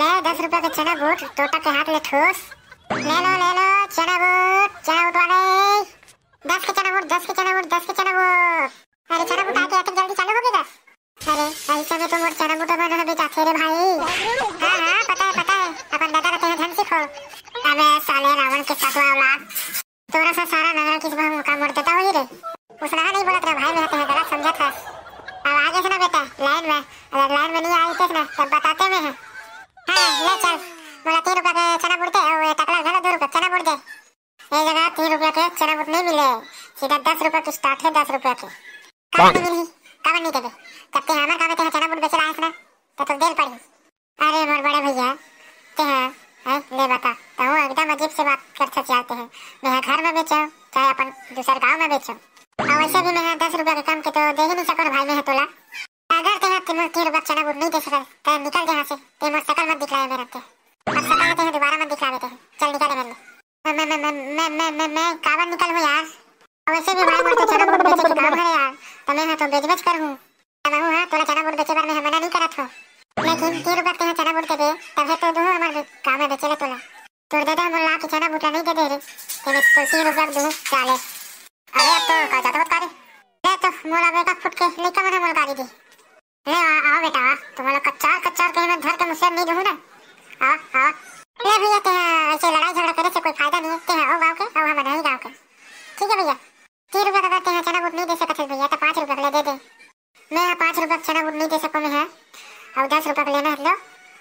ले 10 रुपए के चना बूट, तोता के हाथ ले ठोस। ले लो चना बूट वाले। 10 के चना बूट, 10 के चना बूट, 10 के चना बूट। अरे चना बूट आके आते जल्दी चालू हो गया। अरे ऐसे में तुम और चना बूट बना बेटा तेरे भाई। हाँ पता है अपन दादा कहते हैं धन सीखो। अबे साले रावण के साथ औलाद, तोरा सा सारा नगर किस बार मुका मोड़ देता हो रे। उसने नहीं बोला तेरा भाई रहते हैं, गलत समझा था। अब आगे से ना बेटा लाइन में, अगर लाइन में नहीं आई तो ना तब बताते में है। हाँ ले चल, बोला 3 रुपए के चना बूट दे और टकला घर 2 रुपए चना बूट दे। ये जगह 3 रुपए के चना बूट नहीं मिले, सीधा 10 रुपए की स्टार्ट है। 10 रुपए के कब नहीं मिली, कब नहीं देबे कत्ते हमार कामे ते चना बूट बेच रहा है ना तो देर पड़ी। अरे मोर बड़े भैया ते हैं ले बता तो वो एकदम अजीब से बात करते चलते हैं। मैं घर में बेचो चाहे अपन दूसरे गांव में बेचो, और वैसे भी मैं 10 रुपए के कम के तो दे ही नहीं सको भाई में है तोला। अगर ते 3 रुपए चना बूट नहीं दे सके तो निकल यहाँ से। ते मोर शकल मत दिखलाए मेरे ते, अब शकल ते दोबारा मत दिखलावे ते। चल निकल मेरे। मैं कावन निकल हूँ यार। वैसे भी भाई मोर तो चना बूट बेचे के काम है यार, तो मैं तो बेच कर हूँ। मैं हूँ तोला चना बूट बेचे पर मैं मना नहीं करत हो, लेकिन 3 रुपए के चना बूट के दे तब तो दूँ हमारे काम में बेचे तोला। तोड़ देता बोला कि चना बूट नहीं दे रे तो मैं 3 रुपए दूँ चाले। अरे अब तो का जाता करे ले तो मोला बेटा फुट के नहीं का मैंने मोल गाड़ी दी। ले आओ बेटा तुम्हारा कच्चा कहीं मैं धर के मुझसे नहीं दूँ ना। आओ ले भैया ते ऐसे लड़ाई झगड़ा करे से कोई फायदा नहीं है। ते आओ गाँव के आओ हम नहीं गाँव के। ठीक है भैया 3 रुपए का करते हैं चना बूट नहीं दे सकते भैया तो 5 रुपए ले दे दे। मैं 5 रुपए का चना बूट नहीं दे सकूँ मैं है, और 10 रुपए का लेना है लो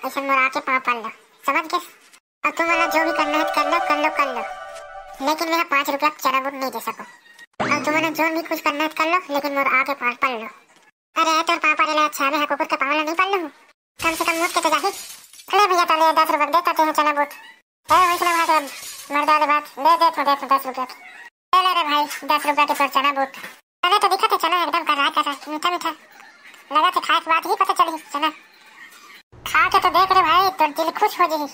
ऐसे मोरा के पाँव पाल लो समझ गए। और तुम वाला जो भी करना है कर लो, लेकिन मेरा 5 रुपए का चना बूट नहीं दे सको। और तुम्हारा जो भी कुछ करना है कर लो, लेकिन मोर आके पाँव पाल लो। अरे तोर पाँव पाले अच्छा मैं कुकुर का पाँव नहीं पाल लूँ, कम से कम मुझ के तो जाहि। ले भैया तो ले 10 रुपए दे करते हैं चना बूट। वैष्णव भाई मर्दा वाले बात दे 10 रुपए ले रे भाई 10 रुपए के तोर चना बूट। अरे तो दिखा चना एकदम कर रहा मीठा लगा तो खाए के बाद ही पता चली चना खा के तो देख रे भाई तो दिल खुश हो जाही।